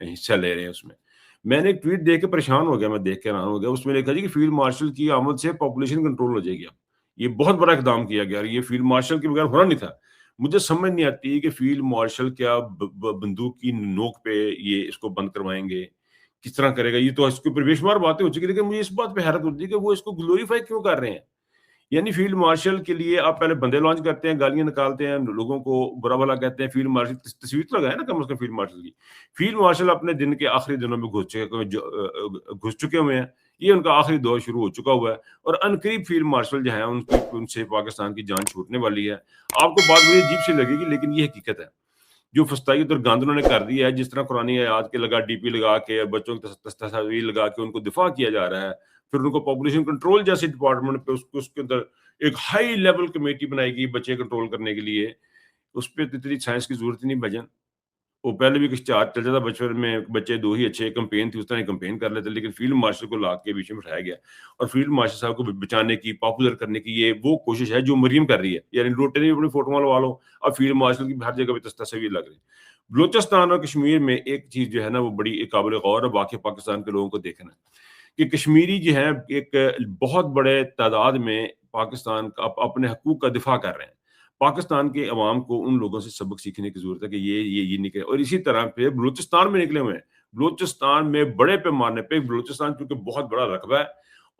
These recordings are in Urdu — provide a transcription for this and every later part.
حصہ لے رہے ہیں اس میں نے ایک ٹویٹ دیکھ کے پریشان ہو گیا, میں دیکھ کے حیران ہو گیا. اس میں لکھا جی کہ فیلڈ مارشل کی آمد سے پاپولیشن کنٹرول ہو جائے گی. اب یہ بہت بڑا اقدام کیا گیا, اور یہ فیلڈ مارشل کے بغیر ہونا نہیں تھا. مجھے سمجھ نہیں آتی کہ فیلڈ مارشل کیا بندوق کی نوک پہ یہ اس کو بند کروائیں گے, کس طرح کرے گا. یہ تو اس کے اوپر بے شمار باتیں ہو چکی, لیکن مجھے اس بات پہ حیرت ہوتی ہے کہ وہ اس کو گلوریفائی کیوں کر رہے ہیں. یعنی فیلڈ مارشل کے لیے آپ پہلے بندے لانچ کرتے ہیں, گالیاں نکالتے ہیں, لوگوں کو برا بھلا کہتے ہیں. فیلڈ مارشل تصویر تو لگائے نا کم از کم فیلڈ مارشل کی. فیلڈ مارشل اپنے دن کے آخری دنوں میں گھس چکے ہوئے ہیں. یہ ان کا آخری دور شروع ہو چکا ہوا ہے, اور انقریب فیلڈ مارشل جو ہیں ان سے پاکستان کی جان چھوٹنے والی ہے. آپ کو بات بڑی عجیب سی لگے گی, لیکن یہ حقیقت ہے. جو فسطائیت اور گاندنوں نے کر دی ہے, جس طرح قرآن آیات کے لگا ڈی پی لگا کے بچوں کی تصاویر لگا کے ان کو دفاع کیا جا رہا ہے, پھر ان کو پاپولیشن کنٹرول جیسے ڈپارٹمنٹ پہ اس کے اندر ایک ہائی لیول کمیٹی بنائی گئی بچے کنٹرول کرنے کے لیے. اس پہ اتنی سائنس کی ضرورت نہیں بھجن. وہ پہلے بھی کچھ چارج چل جاتا بچپن میں, بچے دو ہی اچھے کمپین تھی اس طرح کمپین کر لیتے, لیکن فیلڈ مارشل کو لا کے بیچ میں بٹھایا گیا. اور فیلڈ مارشل صاحب کو بچانے کی, پاپولر کرنے کی یہ وہ کوشش ہے جو مریم کر رہی ہے. یعنی روٹے نہیں اپنی فوٹو لوا لو, اب فیلڈ مارشل کی ہر جگہ پہ تصویر لگ رہی. بلوچستان اور کشمیر میں ایک چیز جو ہے نا وہ بڑی قابل غور ہے, واقعی پاکستان کے لوگوں کو دیکھنا کہ کشمیری جو ہے ایک بہت بڑے تعداد میں پاکستان کا اپنے حقوق کا دفاع کر رہے ہیں. پاکستان کے عوام کو ان لوگوں سے سبق سیکھنے کی ضرورت ہے کہ یہ نکلے, اور اسی طرح پہ بلوچستان میں نکلے ہوئے ہیں. بلوچستان میں بڑے پیمانے پہ, بلوچستان کیونکہ بہت بڑا رقبہ ہے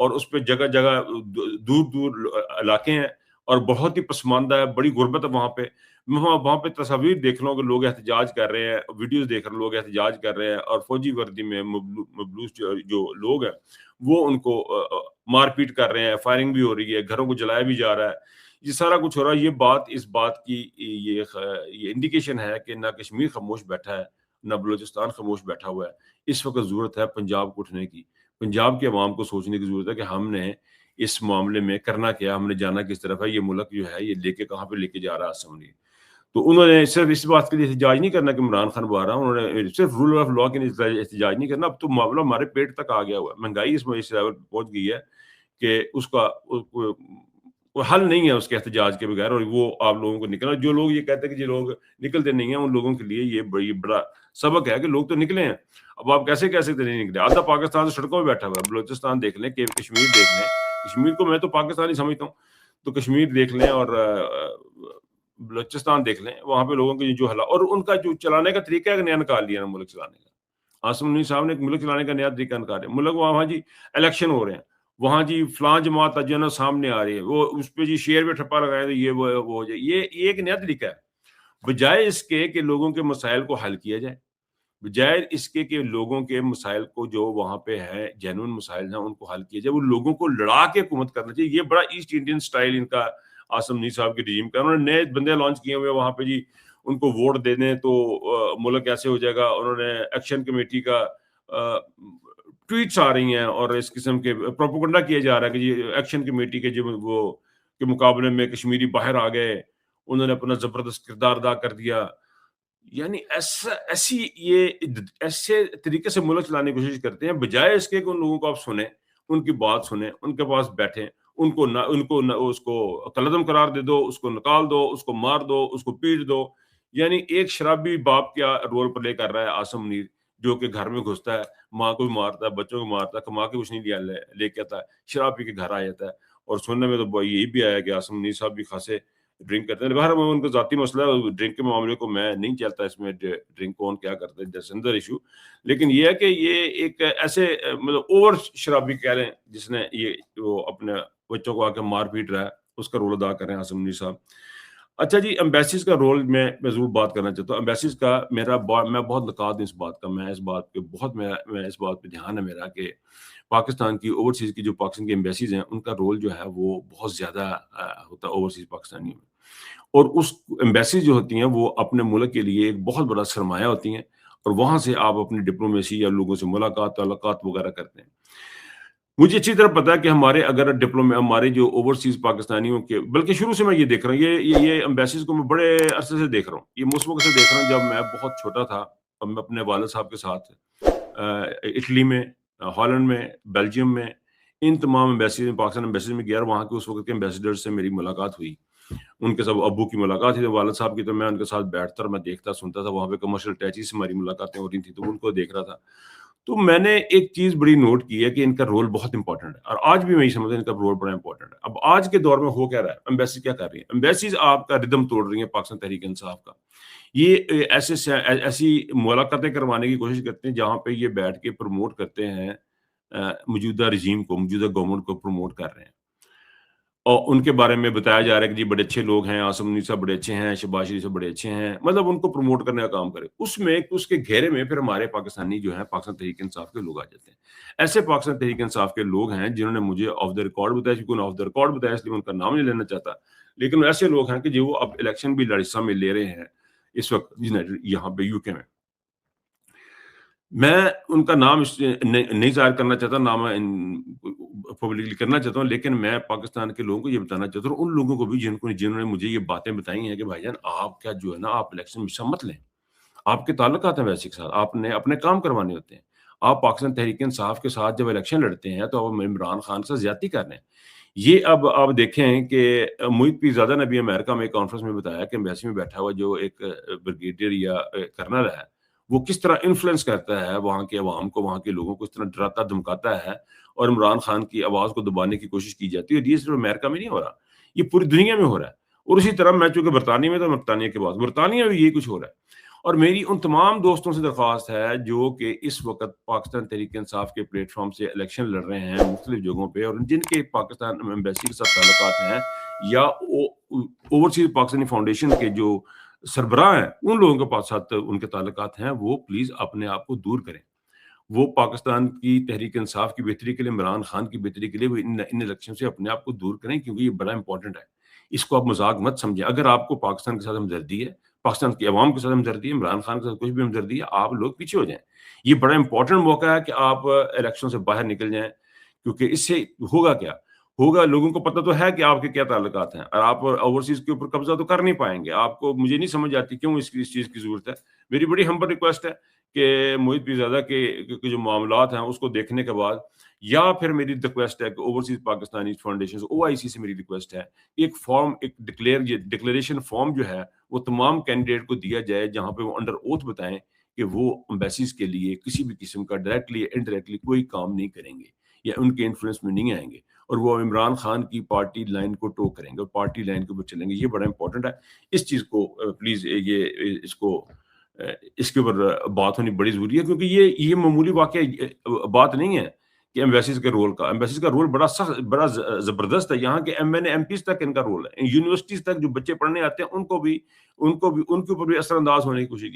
اور اس پہ جگہ جگہ دور دور علاقے ہیں اور بہت ہی پسماندہ ہے, بڑی غربت ہے وہاں پہ. وہاں پہ تصاویر دیکھ لو کہ لوگ احتجاج کر رہے ہیں, ویڈیوز دیکھ رہے لوگ احتجاج کر رہے ہیں, اور فوجی وردی میں مبلوس جو لوگ ہیں وہ ان کو مار پیٹ کر رہے ہیں, فائرنگ بھی ہو رہی ہے, گھروں کو جلایا بھی جا رہا ہے. یہ سارا کچھ ہو رہا ہے. یہ اس بات کی یہ انڈیکیشن ہے کہ نہ کشمیر خاموش بیٹھا ہے, نہ بلوچستان خاموش بیٹھا ہوا ہے. اس وقت ضرورت ہے پنجاب کو اٹھنے کی, پنجاب کے عوام کو سوچنے کی ضرورت ہے کہ ہم نے اس معاملے میں کرنا کیا, ہم نے جانا کس طرف ہے, یہ ملک جو ہے یہ لے کے کہاں پہ لے کے جا رہا ہے اسمبلی. تو انہوں نے صرف اس بات کے لیے احتجاج نہیں کرنا کہ عمران خان بارہ, انہوں نے صرف رول آف لا کے لیے احتجاج نہیں کرنا. اب تو معاملہ ہمارے پیٹ تک آ گیا ہوا ہے, مہنگائی اس میں اس لیول پہ پہنچ گئی ہے کہ اس کا حل نہیں ہے اس کے احتجاج کے بغیر. اور وہ آپ لوگوں کو نکلنا, جو لوگ یہ کہتے ہیں کہ جو لوگ نکلتے نہیں ہیں ان لوگوں کے لیے یہ بڑا سبق ہے کہ لوگ تو نکلے ہیں. اب آپ کیسے نہیں نکلے. آدھا پاکستان سڑکوں میں بیٹھا ہوا ہے. بلوچستان دیکھ لیں, کہ کشمیر دیکھ لیں, کشمیر کو میں تو پاکستانی سمجھتا ہوں, تو کشمیر دیکھ لیں اور بلوچستان دیکھ لیں, وہاں پہ لوگوں کے جو حالات اور ان کا جو چلانے کا طریقہ ہے نیا نکال لیا نا ملک چلانے کا. عاصم منی صاحب نے ملک چلانے کا نیا طریقہ نکال رہے ہیں. ملک وہاں جی الیکشن ہو رہے ہیں, وہاں جی فلاں جماعت جو ہے نا سامنے آ رہی ہے, وہ اس پہ جی شیئر پہ ٹھپا لگائے تو یہ وہ ہو جائے. یہ ایک نیا طریقہ ہے. بجائے اس کے کہ لوگوں کے مسائل کو حل کیا جائے, بجائے اس کے کہ لوگوں کے مسائل کو جو وہاں پہ ہیں جینوئن مسائل ہیں ان کو حل کیا جائے, وہ لوگوں کو لڑا کے حکومت کرنا چاہیے. یہ بڑا ایسٹ انڈین سٹائل ان کا عاصم منی صاحب کے ریجیم کا. انہوں نے نئے بندے لانچ کیے ہوئے وہاں پہ جی, ان کو ووٹ دے دیں تو ملک ایسے ہو جائے گا. انہوں نے ایکشن کمیٹی کا ٹویٹس آ رہی ہیں اور اس قسم کے پروپیگنڈا کیا جا رہا ہے کہ جی ایکشن کمیٹی کے جو وہ کے مقابلے میں کشمیری باہر آ گئے, انہوں نے اپنا زبردست کردار ادا کر دیا. یعنی ایسے طریقے سے ملک چلانے کی کوشش کرتے ہیں, بجائے اس کے کہ ان لوگوں کو آپ سنیں, ان کی بات سنیں, ان کے پاس بیٹھیں, ان کو اس کو کلعدم قرار دے دو, اس کو نکال دو, اس کو مار دو, اس کو پیٹ دو. یعنی ایک شرابی باپ کیا رول پلے کر رہا ہے عاصم منیر, جو کہ گھر میں گھستا ہے, ماں کو بھی مارتا ہے, بچوں کو مارتا ہے, کما کے کچھ نہیں لے کے آتا ہے, شراب پی کے گھر آ جاتا ہے. اور سننے میں تو یہی بھی آیا کہ عاصم منیر صاحب بھی خاصے ڈرنک کرتے ہیں. باہر ان کا ذاتی مسئلہ ہے, ڈرنک کے معاملے کو میں نہیں چلتا, اس میں ڈرنک کون کیا کرتا ہے دیٹس انذر ایشو. لیکن یہ ہے کہ یہ ایک ایسے مطلب اوور شرابی کہہ رہے ہیں جس نے یہ وہ اپنے بچوں کو آ کے مار پیٹ رہا ہے, اس کا رول ادا کر رہے ہیں عاصم منیر صاحب. اچھا جی, ایمبیسیز کا رول میں ضرور بات کرنا چاہتا ہوں. ایمبیسیز کا میں بہت نقاد ہوں اس بات کا. میں اس بات پہ دھیان ہے میرا کہ پاکستان کی اوورسیز کی جو پاکستان کی ایمبیسیز ہیں ان کا رول جو ہے وہ بہت زیادہ ہوتا ہے اوورسیز پاکستانی میں. اور اس ایمبیسیز جو ہوتی ہیں وہ اپنے ملک کے لیے ایک بہت بڑا سرمایہ ہوتی ہیں, اور وہاں سے آپ اپنی ڈپلومیسی یا لوگوں سے ملاقات تعلقات وغیرہ کرتے ہیں. مجھے اچھی طرح پتا ہے کہ ہمارے جو اوورسیز پاکستانیوں کے, بلکہ شروع سے میں یہ دیکھ رہا ہوں, یہ ایمبیسیز کو میں بڑے عرصے سے دیکھ رہا ہوں. یہ اس وقت سے دیکھ رہا ہوں جب میں بہت چھوٹا تھا, اور میں اپنے والد صاحب کے ساتھ اٹلی میں, ہالینڈ میں, بیلجیم میں, ان تمام ایمبیسیز میں, پاکستان ایمبیسیز میں گیا. وہاں کے اس وقت کے ایمبیسیڈر سے میری ملاقات ہوئی. ان کے ساتھ ابو کی ملاقات تھی والد صاحب کی، تو میں ان کے ساتھ بیٹھتا اور میں دیکھتا سنتا تھا، وہاں پہ کمرشل اٹیچی سے ہماری ملاقاتیں ہو رہی تھیں تو ان کو دیکھ رہا تھا. تو میں نے ایک چیز بڑی نوٹ کی ہے کہ ان کا رول بہت امپورٹنٹ ہے، اور آج بھی میں یہ سمجھتا ہوں ان کا رول بڑا امپورٹنٹ ہے. اب آج کے دور میں ہو کیا رہا ہے، ایمبیسی کیا کر رہی ہے؟ ایمبیسیز آپ کا ردم توڑ رہی ہیں پاکستان تحریک انصاف کا. یہ ایسی ملاقاتیں کروانے کی کوشش کرتے ہیں جہاں پہ یہ بیٹھ کے پروموٹ کرتے ہیں موجودہ رجیم کو، موجودہ گورنمنٹ کو پروموٹ کر رہے ہیں، اور ان کے بارے میں بتایا جا رہا ہے کہ جی بڑے اچھے لوگ ہیں، عاصم منیر صاحب بڑے اچھے ہیں، شہباز شریف صاحب بڑے اچھے ہیں، مطلب ان کو پروموٹ کرنے کا کام کرے. اس کے گھیرے میں پھر ہمارے پاکستانی جو ہیں پاکستان تحریک انصاف کے لوگ آ جاتے ہیں. ایسے پاکستان تحریک انصاف کے لوگ ہیں جنہوں نے مجھے آف دا ریکارڈ بتایا، چونکہ آف دا ریکارڈ بتایا اس لیے ان کا نام نہیں لینا چاہتا، لیکن ایسے لوگ ہیں کہ جو اب الیکشن بھی حصہ میں لے رہے ہیں اس وقت یہاں پہ یو کے میں. میں ان کا نام نہیں ظاہر کرنا چاہتا، نام پبلکلی کرنا چاہتا ہوں، لیکن میں پاکستان کے لوگوں کو یہ بتانا چاہتا ہوں، ان لوگوں کو بھی جنہوں نے مجھے یہ باتیں بتائی ہیں کہ بھائی جان آپ کیا جو ہے نا آپ الیکشن میں حصہ مت لیں، آپ کے تعلقات ہیں ویسے کے ساتھ، آپ نے اپنے کام کروانے ہوتے ہیں. آپ پاکستان تحریک انصاف کے ساتھ جب الیکشن لڑتے ہیں تو آپ عمران خان سے زیادتی کر رہے ہیں. یہ اب آپ دیکھیں کہ محیط پیرزادہ نے بھی امریکہ میں ایک کانفرنس میں بتایا کہ ایمبیسی میں بیٹھا ہوا جو ایک بریگیڈیئر یا کرنل ہے وہ کس طرح انفلوئنس کرتا ہے وہاں کے عوام کو، وہاں کے لوگوں کو اس طرح ڈراتا دھمکاتا ہے، اور عمران خان کی آواز کو دبانے کی کوشش کی جاتی ہے. اور یہ صرف امریکہ میں نہیں ہو رہا، یہ پوری دنیا میں ہو رہا ہے. اور اسی طرح میں چونکہ برطانیہ میں، تو برطانیہ کے بعد برطانیہ میں یہی کچھ ہو رہا ہے. اور میری ان تمام دوستوں سے درخواست ہے جو کہ اس وقت پاکستان تحریک انصاف کے پلیٹ فارم سے الیکشن لڑ رہے ہیں مختلف جگہوں پہ، اور جن کے پاکستان ایمبیسی کے ساتھ تعلقات ہیں یا اوورسیز پاکستانی فاؤنڈیشن کے جو سربراہ ہیں ان لوگوں کے ساتھ ان کے تعلقات ہیں، وہ پلیز اپنے آپ کو دور کریں. وہ پاکستان کی تحریک انصاف کی بہتری کے لیے، عمران خان کی بہتری کے لیے وہ ان الیکشن سے اپنے آپ کو دور کریں، کیونکہ یہ بڑا امپورٹنٹ ہے. اس کو آپ مذاق مت سمجھیں. اگر آپ کو پاکستان کے ساتھ ہمدردی ہے، پاکستان کی عوام کے ساتھ ہمدردی ہے، عمران خان کے ساتھ کچھ بھی ہمدردی ہے، آپ لوگ پیچھے ہو جائیں. یہ بڑا امپورٹنٹ موقع ہے کہ آپ الیکشن سے باہر نکل جائیں، کیونکہ اس سے ہوگا کیا ہوگا، لوگوں کو پتہ تو ہے کہ آپ کے کیا تعلقات ہیں، اور آپ اوورسیز کے اوپر قبضہ تو کر نہیں پائیں گے. آپ کو، مجھے نہیں سمجھ آتی کیوں اس چیز کی ضرورت ہے. میری بڑی ہمبل ریکویسٹ ہے کہ محیط پیرزادہ کے جو معاملات ہیں اس کو دیکھنے کے بعد، یا پھر میری ریکویسٹ ہے کہ اوورسیز پاکستانی فاؤنڈیشن OIC سے میری ریکویسٹ ہے ایک فارم، ایک ڈکلیریشن فارم جو ہے وہ تمام کینڈیڈیٹ کو دیا جائے، جہاں پہ وہ انڈر اوتھ بتائیں کہ وہ امبیسیز کے لیے کسی بھی قسم کا ڈائریکٹلی یا انڈائریکٹلی کوئی کام نہیں کریں گے یا ان کے انفلوئنس میں نہیں آئیں گے، اور وہ عمران خان کی پارٹی لائن کو ٹو کریں گے اور پارٹی لائن کے اوپر چلیں گے. یہ بڑا امپورٹنٹ ہے. اس چیز کو پلیز اس کے اوپر بات ہونی بڑی ضروری ہے، کیونکہ یہ معمولی واقعہ بات نہیں ہے کہ ایمبیسیز کے رول کا. ایمبیسیز کا رول بڑا سخت، بڑا زبردست ہے. یہاں کے MPs تک ان کا رول ہے. یونیورسٹیز تک جو بچے پڑھنے آتے ہیں ان کے اوپر بھی اثر انداز ہونے کی کوشش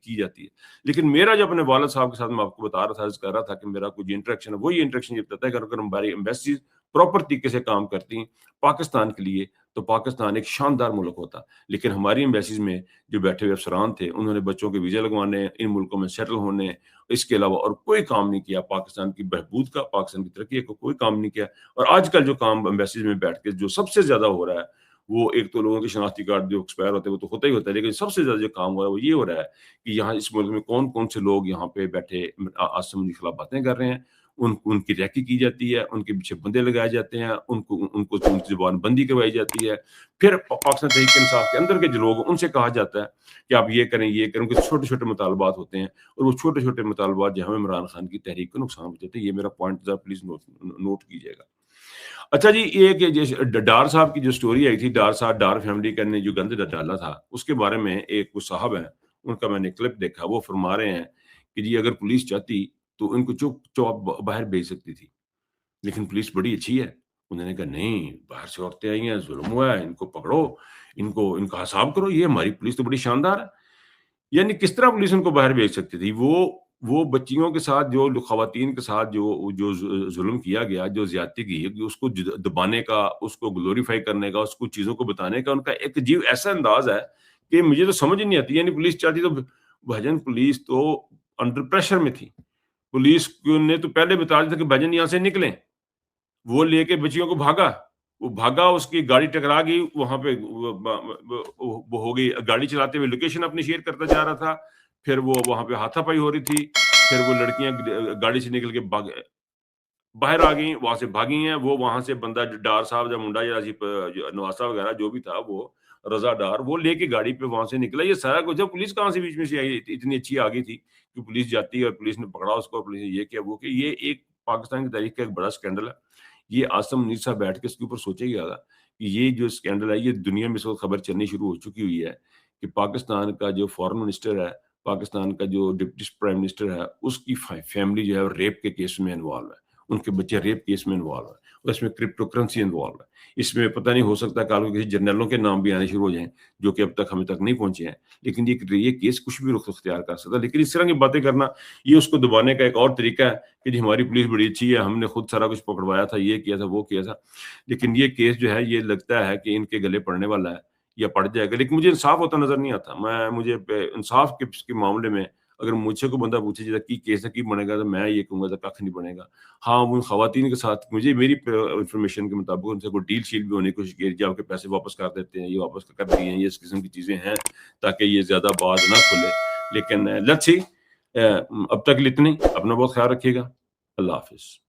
کی جاتی ہے. لیکن میرا جو اپنے والد صاحب کے ساتھ میں آپ کو بتا رہا تھا، کہہ رہا تھا کہ میرا کچھ انٹریکشن ہے، وہی انٹریکشن یہ بتاتا ہے کہ اگر ہماری ایمبیسیز پراپر طریقے سے کام کرتی ہیں پاکستان کے لیے تو پاکستان ایک شاندار ملک ہوتا. لیکن ہماری ایمبیسیز میں جو بیٹھے ہوئے افسران تھے انہوں نے بچوں کے ویزے لگوانے، ان ملکوں میں سیٹل ہونے، اس کے علاوہ اور کوئی کام نہیں کیا. پاکستان کی بہبود کا، پاکستان کی ترقی کا کوئی کام نہیں کیا. اور آج کل جو کام ایمبیسیز میں بیٹھ کے جو سب سے زیادہ ہو رہا ہے، وہ ایک تو لوگوں کے شناختی کارڈ جو ایکسپائر ہوتے ہیں وہ تو ہوتا ہی ہوتا ہے، لیکن سب سے زیادہ جو کام ہو رہا ہے وہ یہ ہو رہا ہے کہ یہاں اس ملک میں کون کون سے لوگ یہاں پہ بیٹھے عاصم کے خلاف باتیں کر رہے ہیں، ان کی ریکی کی جاتی ہے، ان کے پیچھے بندے لگائے جاتے ہیں، ان کو زبان بندی کروائی جاتی ہے. پھر پاکستان تحریک انصاف کے اندر کے جو لوگ ان سے کہا جاتا ہے کہ آپ یہ کریں یہ کریں، کہ چھوٹے چھوٹے مطالبات ہوتے ہیں، اور وہ چھوٹے چھوٹے مطالبات جو ہمیں عمران خان کی تحریک کو نقصان پہنچاتے ہیں. یہ میرا پوائنٹ ذرا پلیز نوٹ کیجیے گا. اچھا جی، یہ کہ ڈار صاحب کی جو سٹوری آئی تھی، ڈار صاحب، ڈار فیملی کا نے جو گند ڈالا تھا، اس کے بارے میں ایک کچھ صاحب ہیں، ان کا میں نے کلپ دیکھا. وہ فرما رہے ہیں کہ جی اگر پولیس چاہتی تو ان کو چپ چاپ باہر بھیج سکتی تھی، لیکن پولیس بڑی اچھی ہے. انہوں نے کہا نہیں، باہر سے عورتیں آئی ہیں، ظلم ہوا ہے، ان کو پکڑو، ان کا حساب کرو. یہ ہماری پولیس تو بڑی شاندار ہے. یعنی کس طرح پولیس ان کو باہر بھیج سکتی تھی؟ وہ بچیوں کے ساتھ، جو خواتین کے ساتھ جو ظلم کیا گیا، جو زیادتی کی، اس کو دبانے کا، اس کو گلوریفائی کرنے کا، اس کو چیزوں کو بتانے کا ان کا ایک عجیب ایسا انداز ہے کہ مجھے تو سمجھ نہیں آتی. یعنی پولیس چاہتی تو بھجن، پولیس تو انڈر پریشر میں تھی. پولیس نے تو پہلے بتا دیا تھا کہ بھجن یہاں سے نکلیں. وہ لے کے بچیوں کو بھاگا، اس کی گاڑی ٹکرا گئی، وہاں پہ وہ ہو گئی. گاڑی چلاتے ہوئے لوکیشن اپنی شیئر کرتا جا رہا تھا، پھر وہ وہاں پہ ہاتھا پائی ہو رہی تھی، پھر وہ لڑکیاں گاڑی سے نکل کے باہر آ گئی، وہاں سے بھاگی ہیں، وہ وہاں سے بندہ ڈار صاحب یا منڈا یا نواسا وغیرہ جو بھی تھا، وہ رضا ڈار وہ لے کے گاڑی پہ وہاں سے نکلا۔ یہ سارا کچھ، جب پولیس کہاں سے بیچ میں سے آئی، اتنی اچھی آ گئی تھی کہ پولیس جاتی ہے اور پولیس نے پکڑا اس کو، اور پولیس نے یہ کیا وہ کہ یہ ایک پاکستان کی تاریخ کا ایک بڑا سکینڈل ہے۔ یہ آصم منیر صاحب بیٹھ کے اس کے اوپر سوچے گا کہ یہ جو سکینڈل ہے، یہ دنیا میں اس وقت خبر چلنی شروع ہو چکی ہوئی ہے کہ پاکستان کا جو فارن منسٹر ہے، پاکستان کا جو ڈپٹی پرائم منسٹر ہے، اس کی فیملی جو ہے ریپ کے کیس میں انوالو ہے، ان کے بچے ریپ کیس میں انوالو ہے، اور اس میں کرپٹو کرنسی انوالو ہے۔ اس میں پتہ نہیں، ہو سکتا ہے کل کو کسی جنرلوں کے نام بھی آنے شروع ہو جائیں جو کہ اب تک ہمیں تک نہیں پہنچے ہیں، لیکن یہ کیس کچھ بھی رخ اختیار کر سکتا ہے۔ لیکن اس طرح کی باتیں کرنا، یہ اس کو دبانے کا ایک اور طریقہ ہے کہ جی ہماری پولیس بڑی اچھی ہے، ہم نے خود سارا کچھ پکڑوایا تھا، یہ کیا تھا وہ کیا تھا۔ لیکن یہ کیس جو ہے، یہ لگتا ہے کہ ان کے گلے پڑنے والا ہے یا پڑ جائے گا، لیکن مجھے انصاف ہوتا نظر نہیں آتا۔ مجھے انصاف کے معاملے میں اگر مجھ سے کوئی بندہ پوچھے جائے کی کیس ہے کی بنے گا، تو میں یہ کہوں گا کھ نہیں بنے گا۔ ہاں، ان خواتین کے ساتھ مجھے میری انفارمیشن کے مطابق ان سے کوئی ڈیل شیل بھی ہونے کی کوشش کی جائے کہ پیسے واپس کر دیتے ہیں، یہ واپس کر دیے ہیں، یہ اس قسم کی چیزیں ہیں تاکہ یہ زیادہ بات نہ کھلے۔ لیکن لیٹس سی، اب تک اتنی، اپنا بہت خیال رکھیے گا۔ اللہ حافظ۔